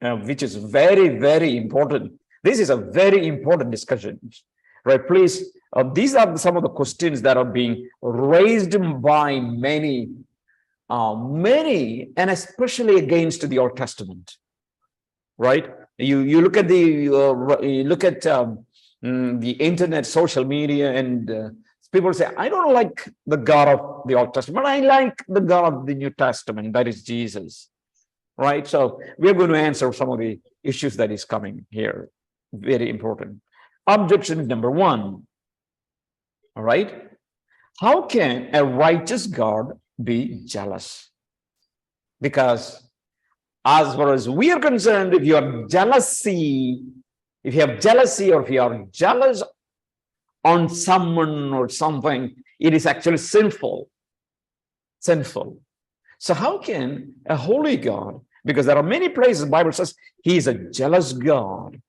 which is very, very important. This is a very important discussion, right? Please, these are some of the questions that are being raised by many, and especially against the Old Testament, right? You look at the internet, social media, and people say, I don't like the God of the Old Testament, but I like the God of the New Testament, that is Jesus, right? So we're going to answer some of the issues that is coming here. Very important. Objection number one, all right? How can a righteous God be jealous? Because as far as we are concerned, if you have jealousy, or if you are jealous on someone or something, it is actually sinful. Sinful. So how can a holy God, because there are many places the Bible says he is a jealous God.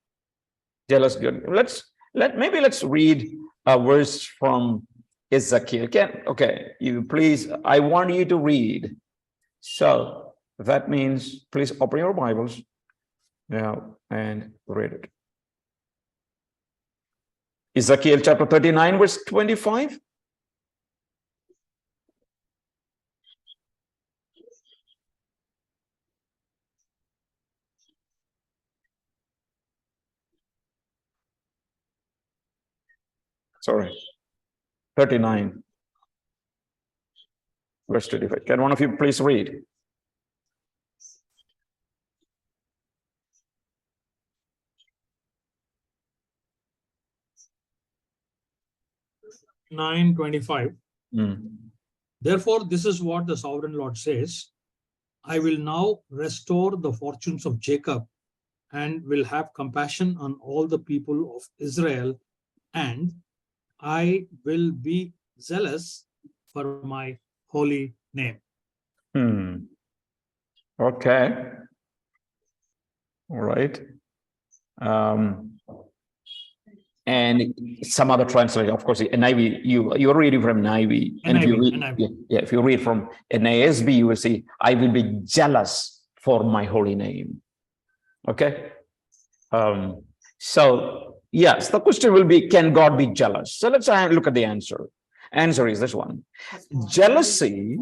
Jealous God. Maybe let's read a verse from Ezek. Okay, you please, I want you to read. So that means please open your Bibles now and read it. Ezekiel chapter 39, verse 25. Sorry, 39, verse 25. Can one of you please read? (9:25). Therefore, this is what the sovereign Lord says: I will now restore the fortunes of Jacob and will have compassion on all the people of Israel, and I will be zealous for my holy name. Okay. All right. And some other translation, of course, NIV, you're reading from NIV. And if you read from NASB, you will see, I will be jealous for my holy name. Okay. So yes, the question will be, can God be jealous? So let's look at the answer. Answer is this one. Jealousy,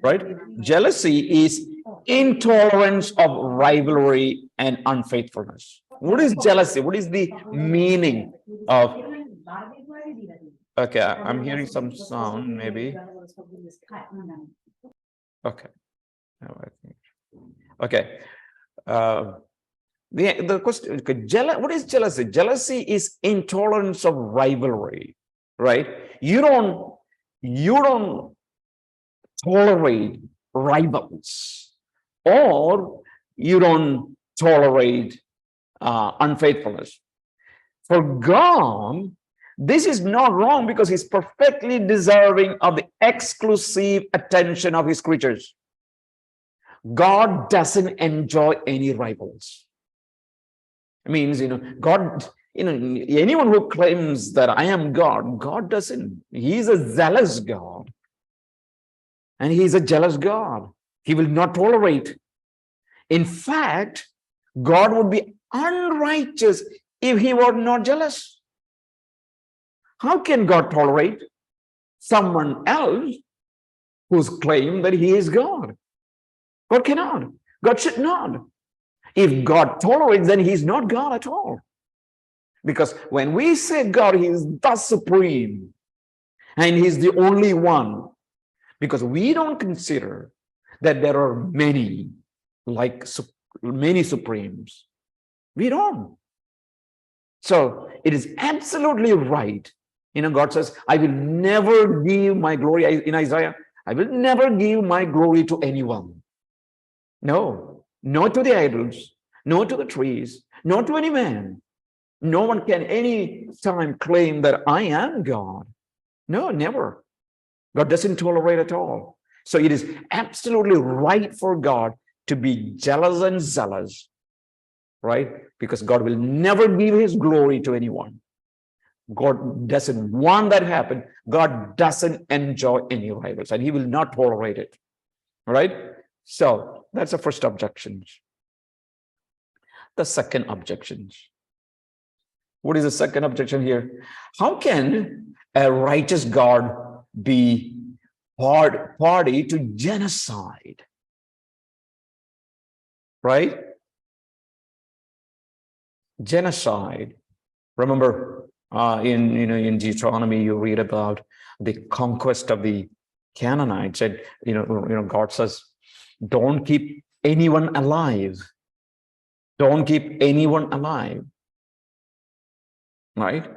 right? Jealousy is intolerance of rivalry and unfaithfulness. What is jealousy? What is the meaning of? Okay, I'm hearing some sound, maybe. Okay. Okay. The question, what is jealousy? Jealousy is intolerance of rivalry, right? You don't tolerate rivals, or you don't tolerate unfaithfulness. For God, this is not wrong, because he's perfectly deserving of the exclusive attention of his creatures. God doesn't enjoy any rivals. It means, God, anyone who claims that I am God, God doesn't. He's a zealous God. And he's a jealous God. He will not tolerate. In fact, God would be unrighteous if he were not jealous. How can God tolerate someone else who's claimed that he is God? God cannot. God should not. If God tolerates, then he's not God at all. Because when we say God, he is the supreme, and he's the only one. Because we don't consider that there are many, like many supremes. We don't. So it is absolutely right. God says, I will never give my glory, in Isaiah, I will never give my glory to anyone. No, not to the idols, not to the trees, not to any man. No one can any time claim that I am God. No, never. God doesn't tolerate at all. So it is absolutely right for God to be jealous and zealous, right? Because God will never give his glory to anyone. God doesn't want that to happen. God doesn't enjoy any rivals, and he will not tolerate it. All right? So that's the first objection. the second objection. What is the second objection here? How can a righteous God be party to genocide? Right? Genocide. Remember, in Deuteronomy, you read about the conquest of the Canaanites, and God says, "Don't keep anyone alive. Don't keep anyone alive." Right?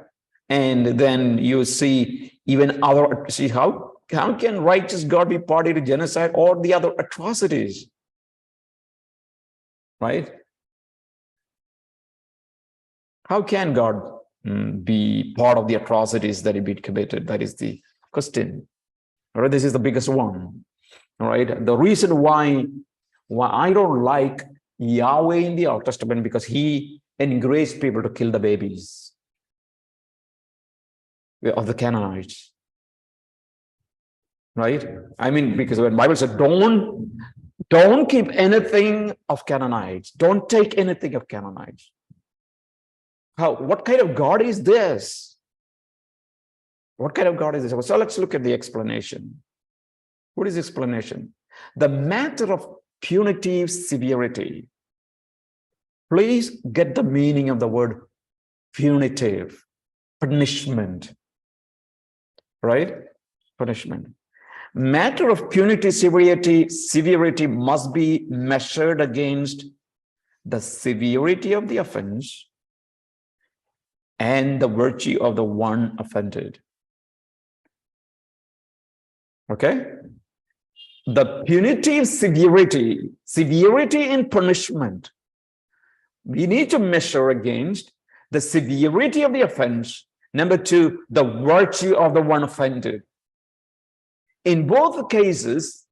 And then you see how can righteous God be party to genocide or the other atrocities? Right? How can God be part of the atrocities that he be committed? That is the question. All right, this is the biggest one. All right, the reason why I don't like Yahweh in the Old Testament, because he encouraged people to kill the babies of the Canaanites. Right? I mean, because when the Bible said, don't keep anything of Canaanites, don't take anything of Canaanites. What kind of God is this? What kind of God is this? So let's look at the explanation. What is the explanation? The matter of punitive severity. Please get the meaning of the word punitive, punishment. Right? Punishment. Matter of punitive severity must be measured against the severity of the offense and the virtue of the one offended. Okay? The punitive severity in punishment, we need to measure against the severity of the offense. Number two, the virtue of the one offended. In both cases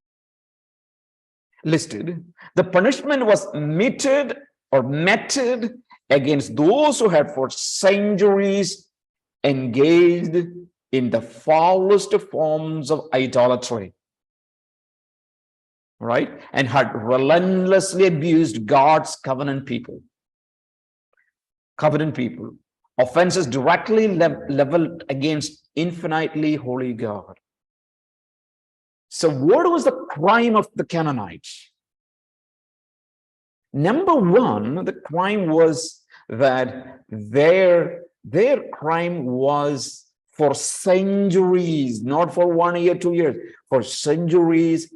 listed, the punishment was meted against those who had for centuries engaged in the foulest forms of idolatry, right? And had relentlessly abused God's covenant people. Offenses directly leveled against infinitely holy God. So what was the crime of the Canaanites? Number one, the crime was that their crime was for centuries, not for 1 year, 2 years, for centuries,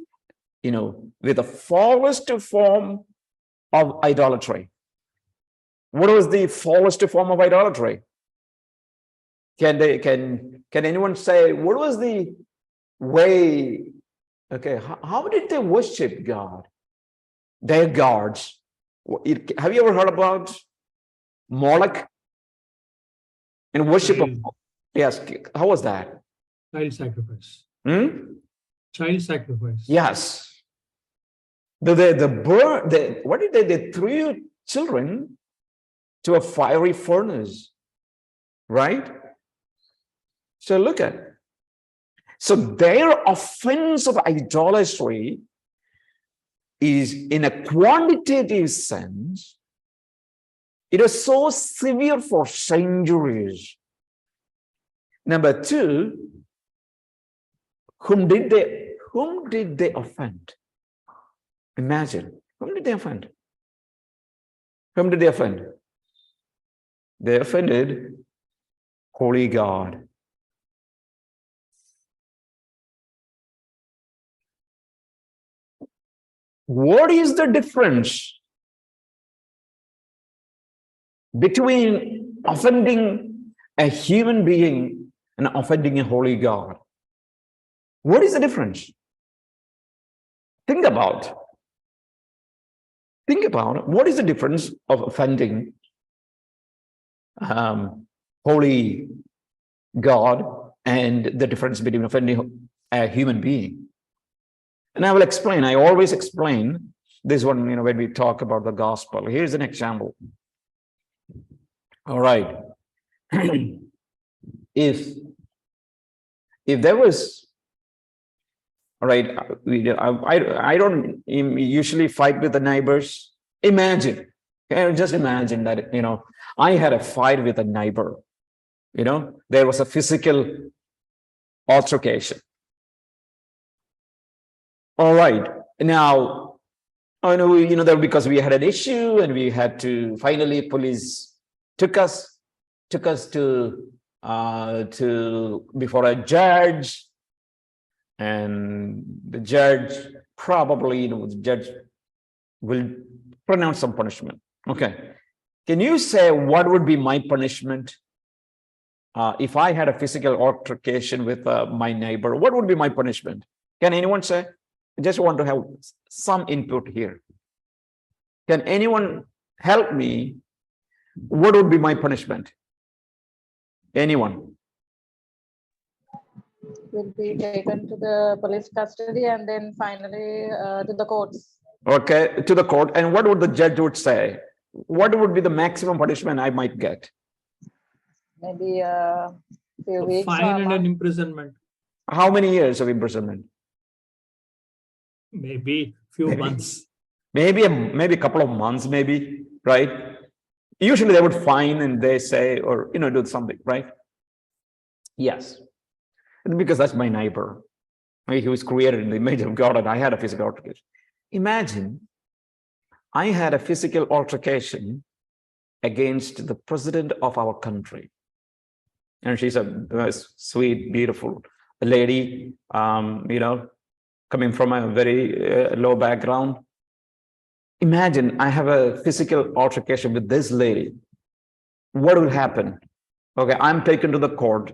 with the foulest form of idolatry. What was the foulest form of idolatry? Can anyone say what was the way? Okay, how did they worship God? Their gods. Have you ever heard about Moloch and worship of? Yes. How was that? Child sacrifice. Child sacrifice. Yes. What did they? They threw children to a fiery furnace, right? So look at it. So their offense of idolatry is, in a quantitative sense, it was so severe for centuries. Number two, whom did they offend? Imagine, whom did they offend? Whom did they offend? They offended holy God. What is the difference between offending a human being and offending a holy God? What is the difference? Think about what is the difference of offending holy God and the difference between offending a human being. And I will explain. I always explain this one, when we talk about the gospel. Here's an example. All right. If there was, all right, I don't usually fight with the neighbors. Imagine, Can you just imagine that, I had a fight with a neighbor, there was a physical altercation. All right. Now, I know, that because we had an issue and we had to, finally police took us to before a judge, and the judge probably, the judge will pronounce some punishment. Okay. Can you say what would be my punishment? If I had a physical altercation with my neighbor, what would be my punishment? Can anyone say? I just want to have some input here. Can anyone help me? What would be my punishment? Anyone? Will be taken to the police custody and then finally to the courts. Okay, to the court. And what would the judge would say? What would be the maximum punishment I might get? Maybe a few weeks. or a Fine and month. an imprisonment. How many years of imprisonment? Maybe few Maybe. months. Maybe a couple of months, maybe, right? Usually they would fine and they say, or, do something, right? Yes. Because that's my neighbor. He was created in the image of God and I had a physical altercation. Imagine I had a physical altercation against the president of our country. And she's a sweet, beautiful lady, coming from a very low background. Imagine I have a physical altercation with this lady. What will happen? Okay, I'm taken to the court.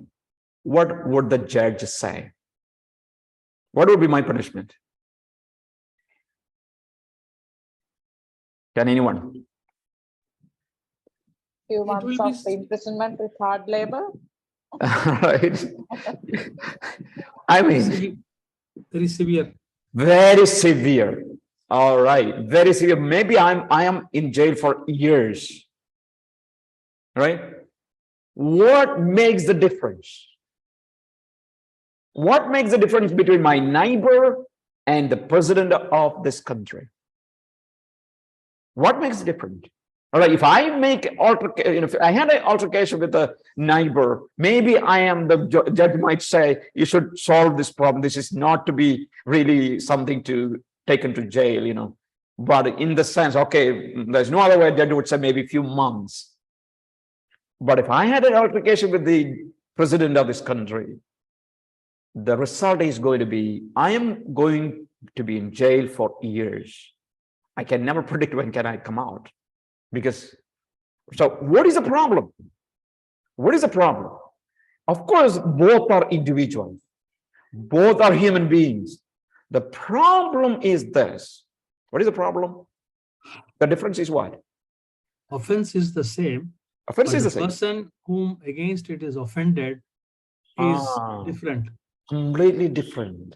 What would the judge say? What would be my punishment? Can anyone? Few It months will be of imprisonment with hard labor. Right? I mean, Very severe. very severe. All right, very severe. Maybe I am in jail for years. Right? What makes the difference? What makes the difference between my neighbor and the president of this country? What makes the difference? All right, if I make altercation, if I had an altercation with a neighbor, maybe the judge might say, you should solve this problem. This is not to be really something to taken to jail, But in the sense, okay, there's no other way, judge would say maybe a few months. But if I had an altercation with the president of this country, the result is going to be, I am going to be in jail for years. I can never predict when can I come out. So what is the problem? What is the problem? Of course, both are individuals. Both are human beings. The problem is this. What is the problem? The difference is what? Offense is the same. Offense but is the the same. person whom against it is offended is different. Completely different.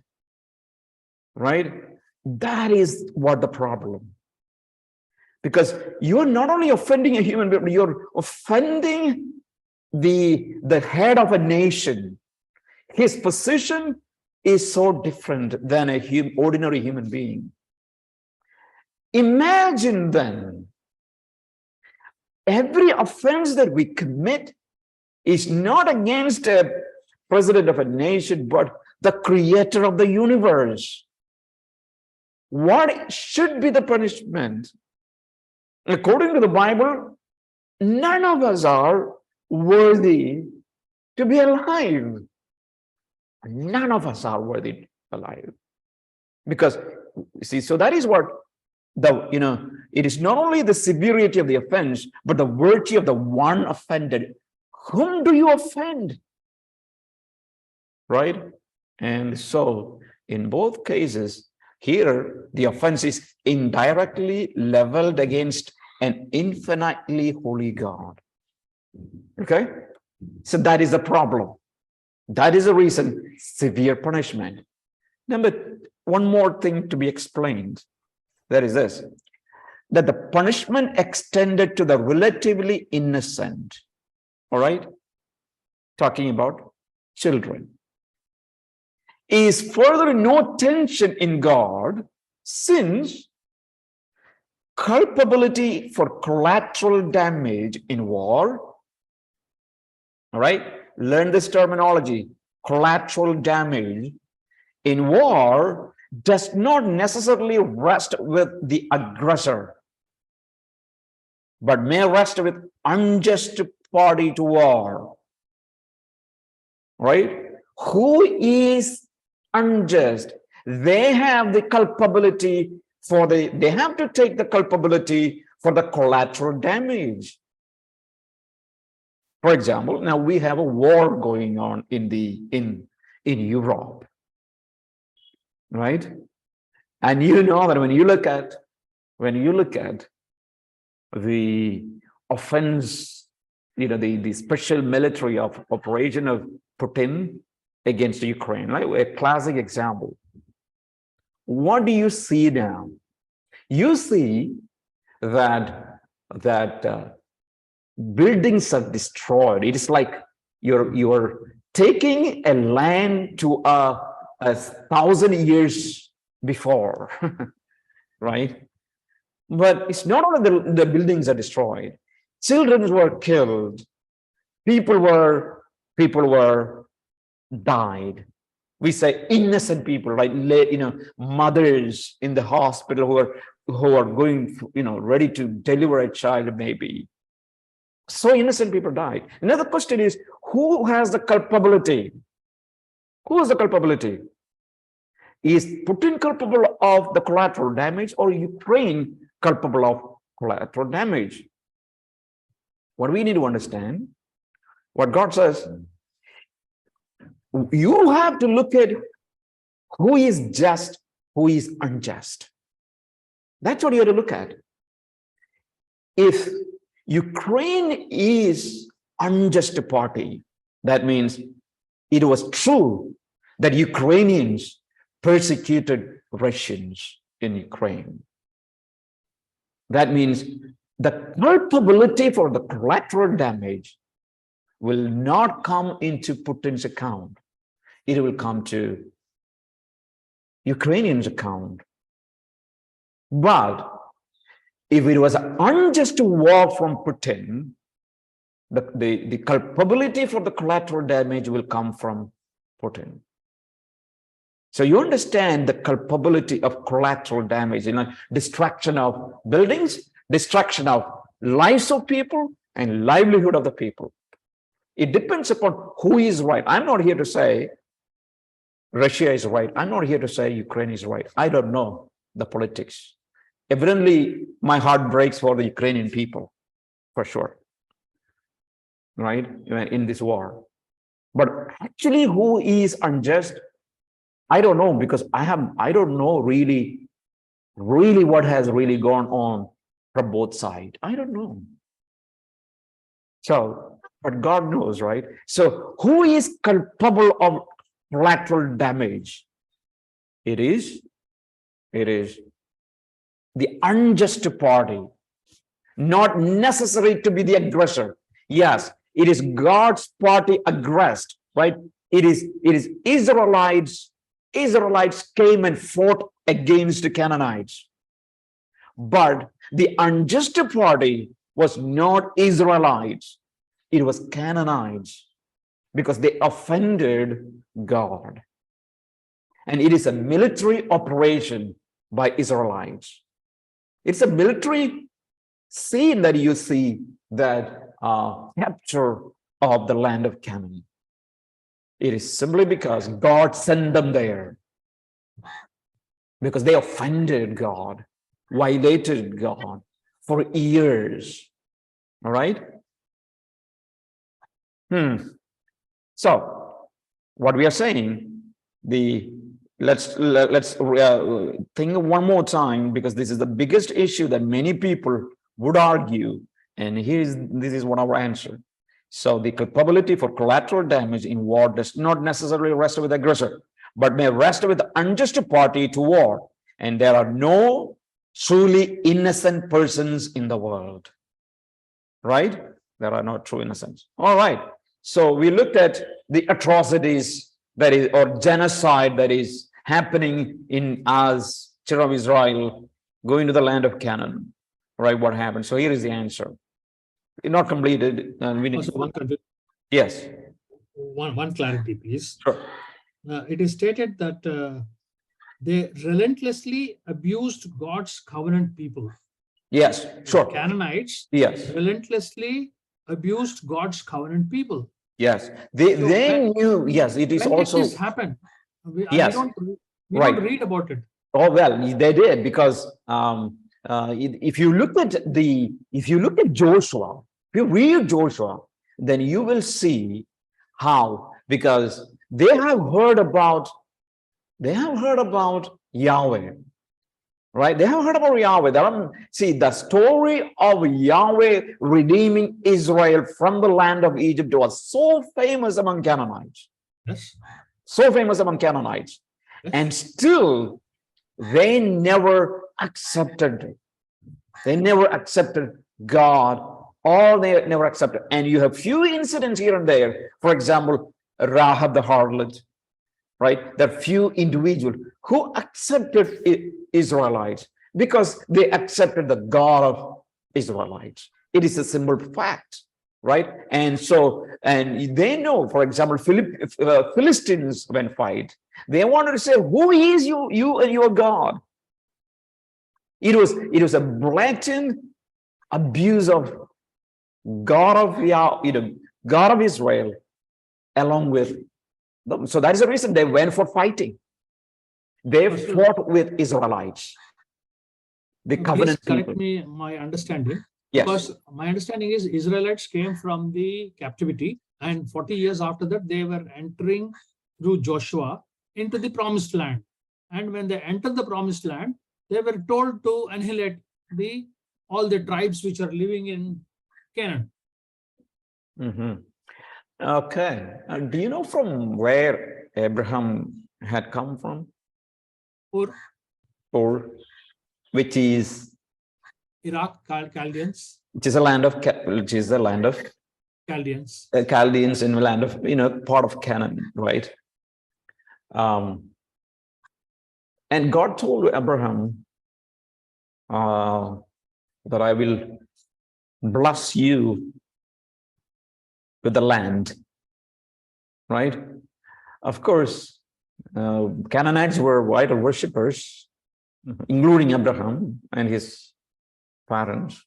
Right? That is what the problem. Because you're not only offending a human being, you're offending the head of a nation. His position is so different than ordinary human being. Imagine then, every offense that we commit is not against a president of a nation, but the creator of the universe. What should be the punishment? According to the Bible, none of us are worthy to be alive. None of us are worthy alive. Because, see, so that is what it is not only the severity of the offense, but the virtue of the one offended. Whom do you offend? Right? And so, in both cases, here, the offense is indirectly leveled against an infinitely holy God. Okay? So that is the problem. That is the reason, severe punishment. One more thing to be explained. That is this, that the punishment extended to the relatively innocent. All right? Talking about children. Is further no tension in God, since culpability for collateral damage in war. All right, learn this terminology. Collateral damage in war does not necessarily rest with the aggressor, but may rest with unjust party to war. Right? Who is unjust? They have the culpability for they have to take the culpability for the collateral damage. For example, now we have a war going on in Europe, right? And you know that when you look at the offense, the special military operation of Putin against Ukraine, right? A classic example. What do you see now? You see that buildings are destroyed. It is like you're taking a land to a 1,000 years before, right? But it's not only the buildings are destroyed. Children were killed. People were died. We say innocent people, right? Mothers in the hospital who are going, ready to deliver a child, maybe. So innocent people died. Another question is, who has the culpability? Who is the culpability? Is Putin culpable of the collateral damage, or Ukraine culpable of collateral damage? What we need to understand, what God says, you have to look at who is just, who is unjust. That's what you have to look at. If Ukraine is unjust party, that means it was true that Ukrainians persecuted Russians in Ukraine. That means the culpability for the collateral damage will not come into Putin's account. It will come to Ukrainians' account. But if it was an unjust war from Putin, the culpability for the collateral damage will come from Putin. So you understand the culpability of collateral damage, destruction of buildings, destruction of lives of people, and livelihood of the people. It depends upon who is right. I'm not here to say Russia is right. I'm not here to say Ukraine is right. I don't know the politics. Evidently, my heart breaks for the Ukrainian people, for sure, right, in this war. But actually, who is unjust? I don't know, because I don't know really what has really gone on from both sides. I don't know. So, but God knows, right? So who is culpable of collateral damage? It is the unjust party, not necessary to be the aggressor. Yes, it is God's party aggressed, right? It is Israelites. Israelites came and fought against the Canaanites. But the unjust party was not Israelites. It was Canaanites, because they offended God. And it is a military operation by Israelites. It's a military scene that you see, that capture of the land of Canaan. It is simply because God sent them there, because they offended God, violated God for years. All right. So what we are saying, let's think one more time, because this is the biggest issue that many people would argue, and this is what our answer. So the culpability for collateral damage in war does not necessarily rest with the aggressor, but may rest with the unjust party to war. And there are no truly innocent persons in the world, right? There are no true innocents. All right. So we looked at the atrocities or genocide that is happening in as children of Israel going to the land of Canaan. right? What happened? So here is the answer. Not completed. We need. Also, Yes. one clarity, please. Sure. It is stated that they relentlessly abused God's covenant people. Yes. Sure. The Canaanites Yes. relentlessly abused God's covenant people. Yes. They So knew. Yes. It is when also. did this happen? We Yes. don't Right. read about it. Oh well, they did, because if you look at Joshua, if you read Joshua, then you will see how, because they have heard about Yahweh, right? They have heard about Yahweh. See, the story of Yahweh redeeming Israel from the land of Egypt was so famous among Canaanites. Yes. So famous among Canaanites. Yes. And still, they never accepted. They never accepted God, or they never accepted. And you have few incidents here and there. For example, Rahab the harlot, right? There are few individuals who accepted Israelites because they accepted the God of Israelites. It is a simple fact, right? And so, and they know, for example, Philistines when fight, they wanted to say, who is you and your God? It was a blatant abuse of God of God of Israel along with them. So that is the reason they went for fighting. They fought with Israelites, the covenant Please correct people. me my understanding. Yes. Because my understanding is Israelites came from the captivity, and 40 years after that, they were entering through Joshua into the promised land. And when they entered the promised land, they were told to annihilate all the tribes which are living in Canaan. Okay. Do you know from where Abraham had come from? Or which is Iraq, Chaldeans. Which is a land of Chaldeans. Chaldeans, in the land of part of Canaan, right? And God told Abraham that I will bless you with the land, right? Of course, Canaanites were idol worshippers, including Abraham and his parents,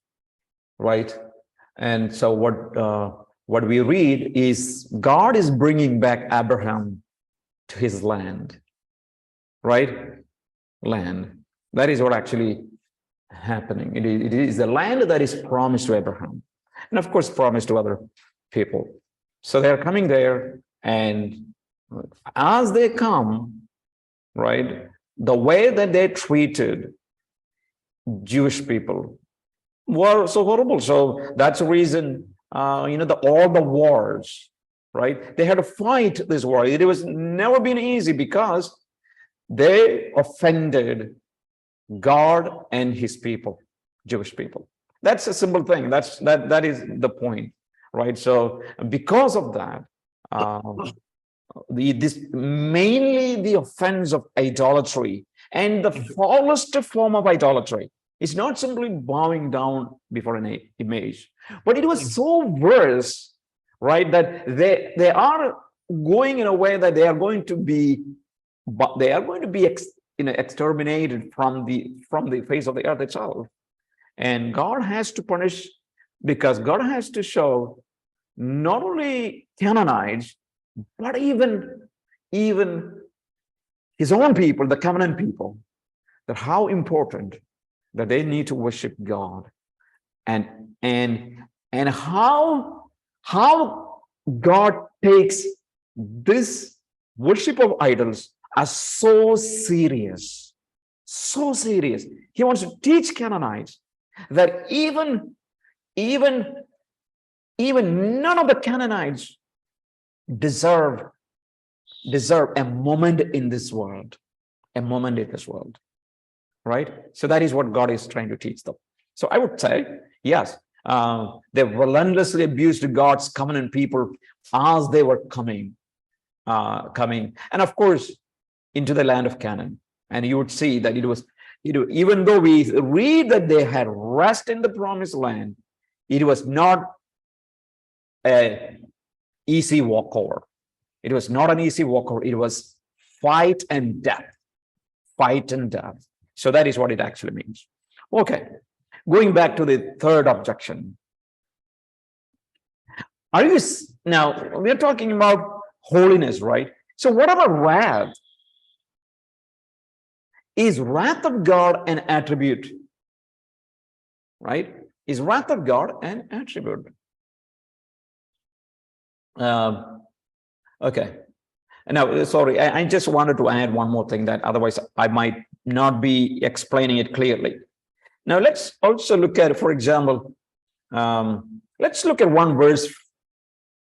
right? And so what we read is God is bringing back Abraham to his land, right? Land. That is what actually happening. It is the land that is promised to Abraham, and of course promised to other people. So they're coming there, and as they come, right, the way that they treated Jewish people were so horrible. So that's the reason, all the wars, right? They had to fight this war. It was never been easy because they offended God and his people, Jewish people. That's a simple thing. That is the point, right? So because of that, this mainly the offense of idolatry, and the foulest form of idolatry is not simply bowing down before an image, but it was so worse, right, that they are going in a way that they are going to be exterminated from the face of the earth itself. And God has to punish, because God has to show not only Canaanites, but even his own people, the covenant people, that how important that they need to worship God, and how God takes this worship of idols as so serious. He wants to teach Canaanites that even none of the Canaanites deserve a moment in this world, right? So that is what God is trying to teach them. So I would say, yes, they relentlessly abused God's covenant people as they were coming, and of course, into the land of Canaan. And you would see that Even though we read that they had rest in the promised land, it was not an easy walkover. It was not an easy walkover. It was fight and death. Fight and death. So that is what it actually means. Okay. Going back to the third objection. Now, we're talking about holiness, right? So what about wrath? Is wrath of God an attribute? Right? Is wrath of God an attribute? Okay. Now, sorry, I just wanted to add one more thing that otherwise I might not be explaining it clearly. Now, let's also look at, for example, let's look at one verse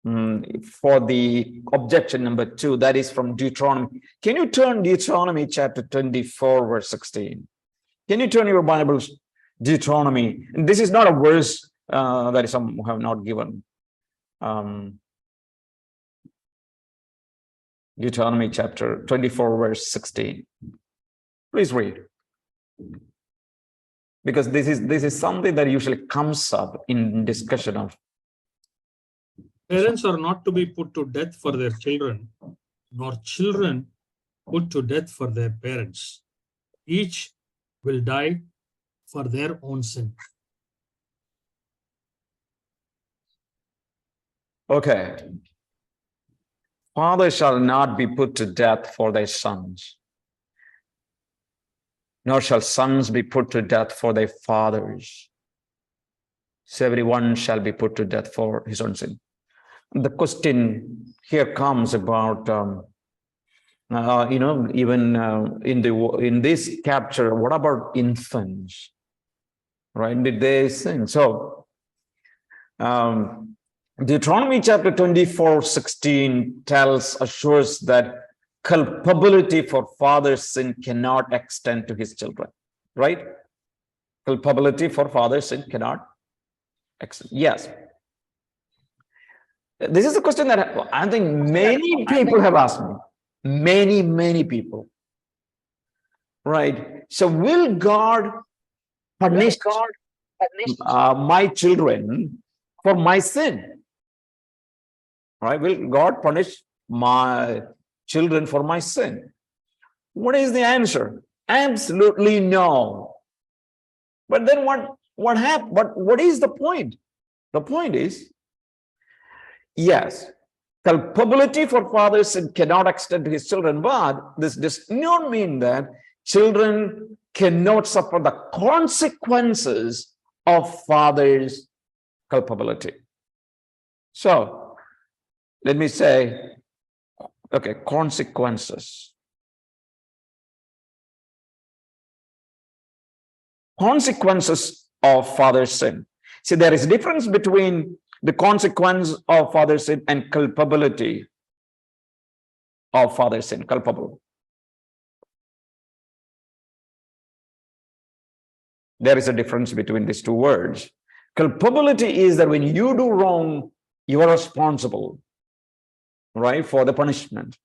for the objection number 2, that is from Deuteronomy. Can you turn Deuteronomy chapter 24, verse 16? Can you turn your Bibles, Deuteronomy? And this is not a verse that some have not given. Deuteronomy chapter 24, verse 16. Please read. Because this is something that usually comes up in discussion of. Parents are not to be put to death for their children, nor children put to death for their parents. Each will die for their own sin. Okay. Fathers shall not be put to death for their sons, nor shall sons be put to death for their fathers. So everyone shall be put to death for his own sin. The question here comes about, even in this chapter, what about infants? Right? Did they sin? So, Deuteronomy chapter 24, 16 assures that culpability for father's sin cannot extend to his children, right? Culpability for father's sin cannot extend. Yes. This is a question that I think many people have asked me. Many people. Right? So will God punish my children for my sin? Right? Will God punish my children for my sin? What is the answer? Absolutely no. But then what happened? What is the point? The point is, yes, culpability for father's sin cannot extend to his children, but this does not mean that children cannot suffer the consequences of father's culpability. So, let me say, okay, consequences. Consequences of father's sin. See, there is a difference between the consequence of father's sin and culpability of father's sin, culpable. There is a difference between these two words. Culpability is that when you do wrong, you are responsible, right, for the punishment.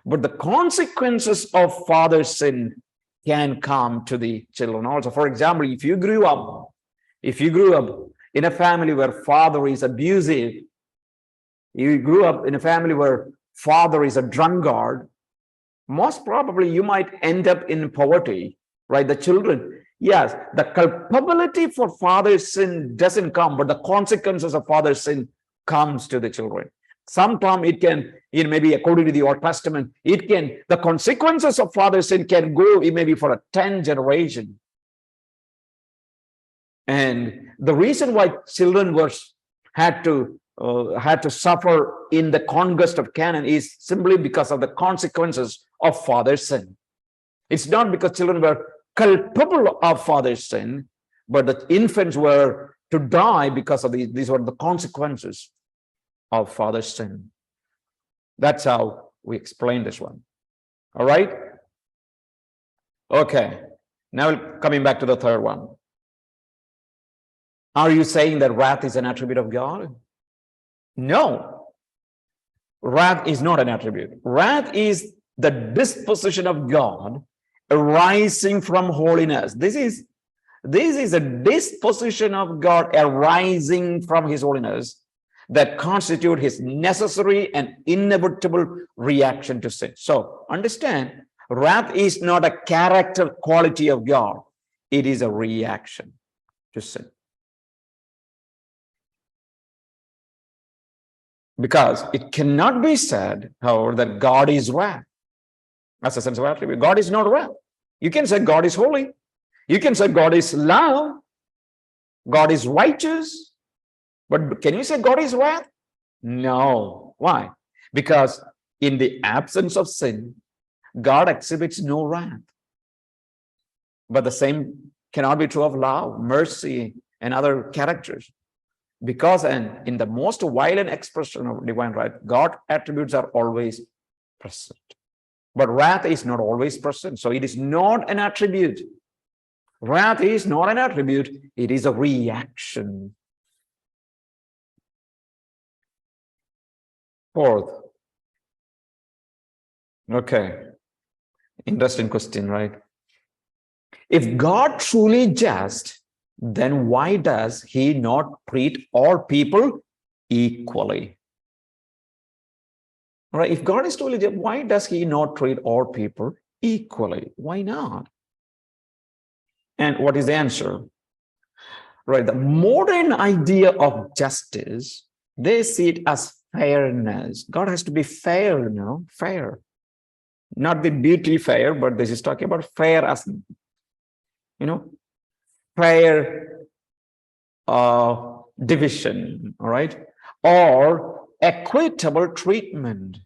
But the consequences of father's sin can come to the children also. For example, if you grew up in a family where father is abusive, you grew up in a family where father is a drunkard, most probably you might end up in poverty, right? The children, yes, the culpability for father's sin doesn't come, but the consequences of father's sin comes to the children. Sometimes it can, maybe according to the Old Testament, the consequences of father's sin can go maybe for a 10 generation. And the reason why children had to suffer in the conquest of Canaan is simply because of the consequences of father's sin. It's not because children were culpable of father's sin, but the infants were to die because of these were the consequences of father's sin. That's how we explain this one. All right. Okay. Now coming back to the third one. Are you saying that wrath is an attribute of God? No. Wrath is not an attribute. Wrath is the disposition of God arising from holiness. This is a disposition of God arising from his holiness that constitute his necessary and inevitable reaction to sin. So understand, wrath is not a character quality of God. It is a reaction to sin. Because it cannot be said, however, that God is wrath. That's a sense of attribute. God is not wrath. You can say God is holy. You can say God is love. God is righteous. But can you say God is wrath? No. Why? Because in the absence of sin, God exhibits no wrath. But the same cannot be true of love, mercy, and other characters. Because in the most violent expression of divine wrath, God's attributes are always present. But wrath is not always present. So it is not an attribute. Wrath is not an attribute. It is a reaction. Fourth. Okay. Interesting question, right? If God truly just, then why does he not treat all people equally? Right? If God is truly just, why does he not treat all people equally? Why not? And what is the answer? Right, the modern idea of justice, they see it as fairness. God has to be fair, fair. Not the beauty fair, but this is talking about fair as, fair division, all right? Or equitable treatment.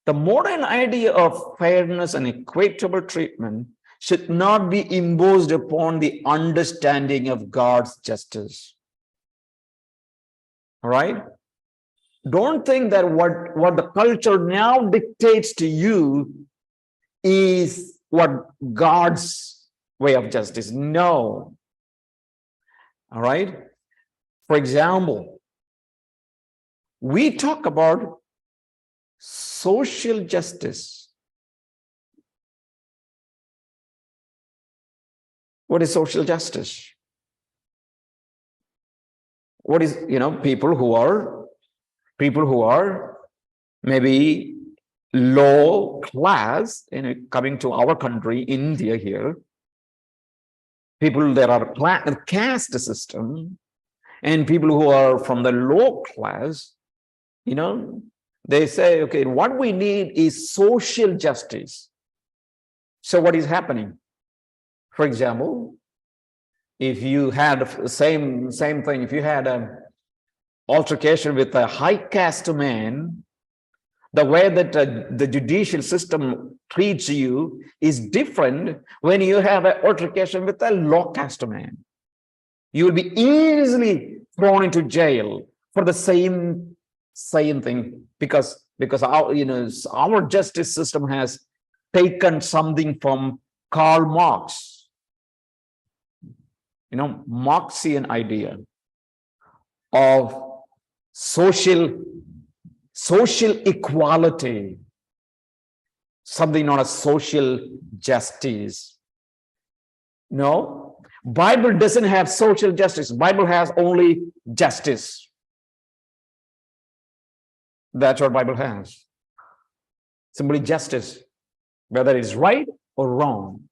The modern idea of fairness and equitable treatment should not be imposed upon the understanding of God's justice. All right? Don't think that what the culture now dictates to you is what God's way of justice. No. All right? For example, we talk about social justice. What is social justice? What is, people who are maybe low class, coming to our country, India here, people that are caste system, and people who are from the low class, they say, okay, what we need is social justice. So what is happening? For example, if you had the same thing, if you had an altercation with a high caste man, the way that the judicial system treats you is different when you have an altercation with a low caste man. You will be easily thrown into jail for the same thing, because our justice system has taken something from Karl Marx. Marxian idea of social equality, something known as social justice. No, Bible doesn't have social justice. Bible has only justice. That's what Bible has. Simply justice, whether it's right or wrong.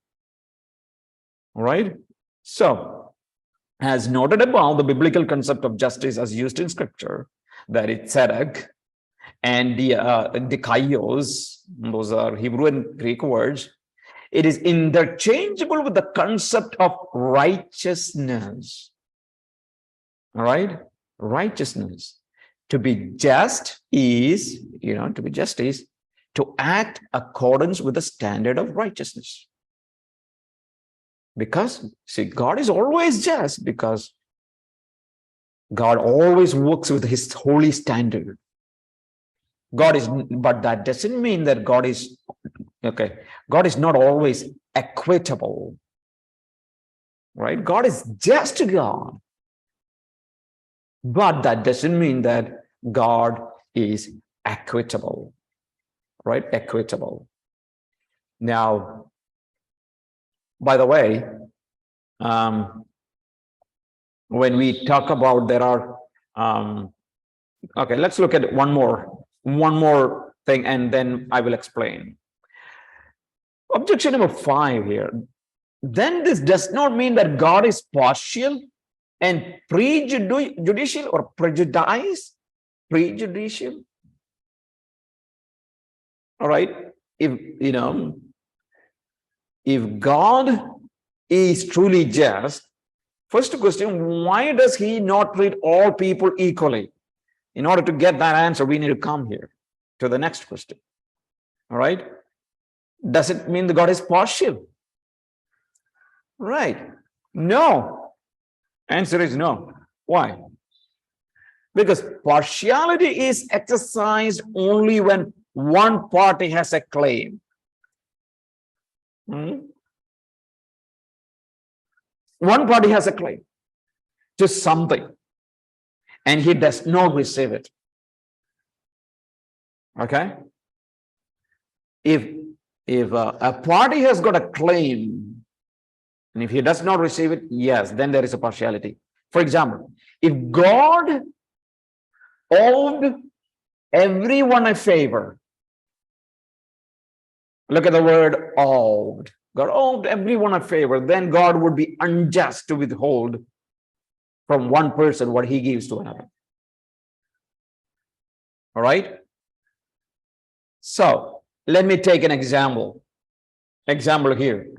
All right? So, as noted above, the biblical concept of justice as used in scripture, that it's Ezek and the kaios, those are Hebrew and Greek words, it is interchangeable with the concept of righteousness. All right? Righteousness. To be just is, to act accordance with the standard of righteousness. Because, see, God is always just, because God always works with his holy standard. But that doesn't mean that God is not always equitable. Right? God is just God. But that doesn't mean that God is equitable. Right? Equitable. Now, By the way, when we talk about there are, okay, let's look at one more thing, and then I will explain. Objection number 5 here. Then this does not mean that God is partial and prejudicial or prejudicial. All right. If God is truly just, first question, why does he not treat all people equally? In order to get that answer, we need to come here to the next question. All right. Does it mean that God is partial? Right. No. Answer is no. Why? Because partiality is exercised only when one party has a claim. One party has a claim to something, and he does not receive it. Okay? If a party has got a claim, and if he does not receive it, yes, then there is a partiality. For example, if God owed everyone a favor, look at the word owed. God owed everyone a favor, then God would be unjust to withhold from one person what he gives to another. All right? So, let me take an example. Example here.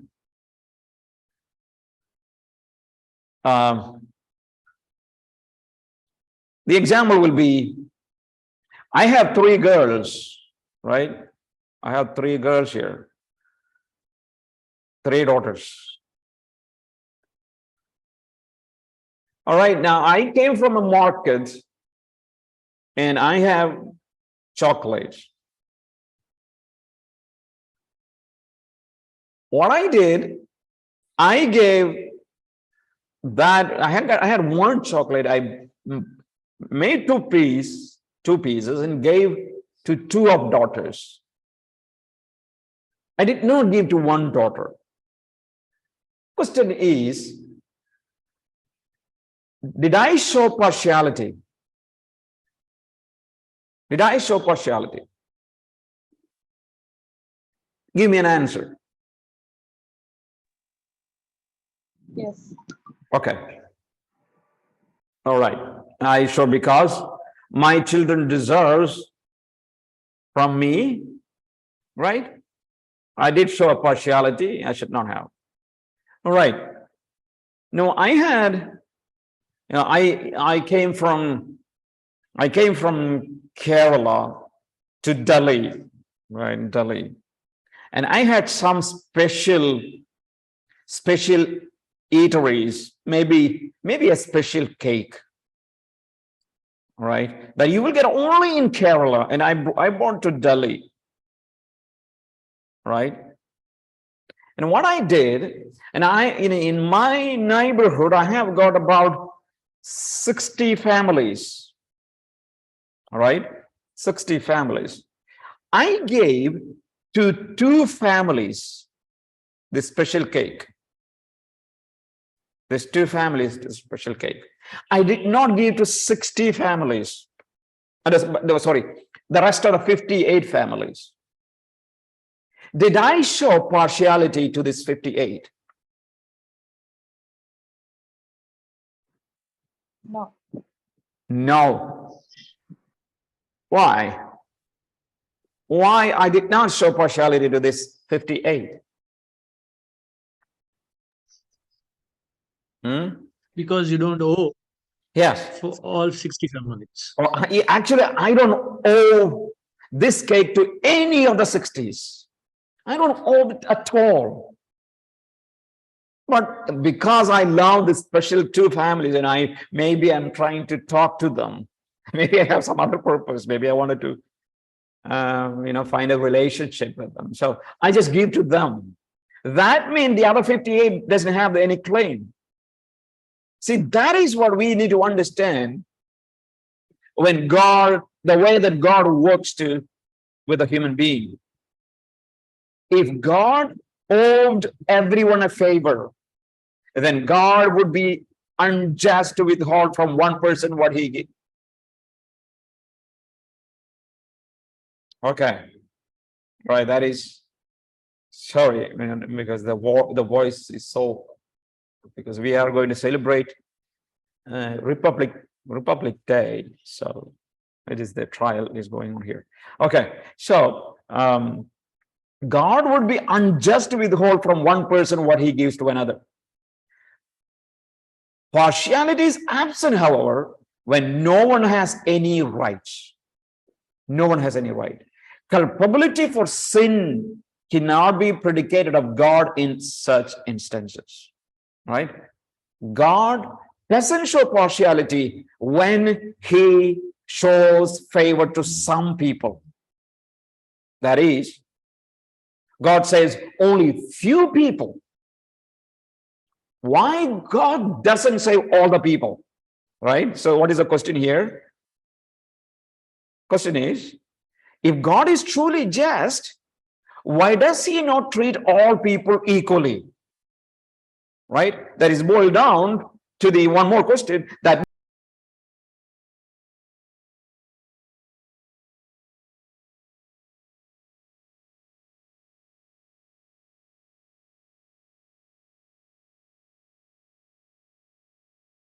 The example will be, I have 3 girls, right? I have 3 girls here, 3 daughters. All right, now I came from a market and I have chocolates. What I did, I gave that, I had 1 chocolate, I made 2 pieces and gave to 2 of daughters. I did not give to 1 daughter. Question is, did I show partiality? Did I show partiality? Give me an answer. Yes. Okay. All right. I show because my children deserves from me, right? I did show a partiality. I should not have. All right. No, I had, I came from Kerala to Delhi, right? Delhi, and I had some special eateries, maybe a special cake, right? That you will get only in Kerala, and I brought to Delhi, right? And what I did, and in my neighborhood, I have got about 60 families, all right? 60 families. I gave to 2 families this special cake. There's 2 families, this special cake. I did not give to 60 families. Sorry, the rest of the 58 families. Did I show partiality to this 58? No. No. Why? Why I did not show partiality to this 58? Because you don't owe Yes. for all 60 families. Actually, I don't owe this cake to any of the 60s. I don't owe it at all. But because I love this special 2 families, and maybe I'm trying to talk to them. Maybe I have some other purpose. Maybe I wanted to, find a relationship with them. So I just give to them. That means the other 58 doesn't have any claim. See, that is what we need to understand when God, the way that God works with a human being. If God owed everyone a favor, then God would be unjust to withhold from one person what he gave. Okay, right, that is, sorry, man, because the voice is so, because we are going to celebrate Republic Day, so it is the trial is going on here. Okay, so God would be unjust to withhold from one person what he gives to another. Partiality is absent, however, when no one has any rights. No one has any right. Culpability for sin cannot be predicated of God in such instances, right? God doesn't show partiality when he shows favor to some people. That is, God says only few people. Why God doesn't save all the people, right? So what is the question here? Question is, if God is truly just, why does he not treat all people equally? Right? That is boiled down to the one more question that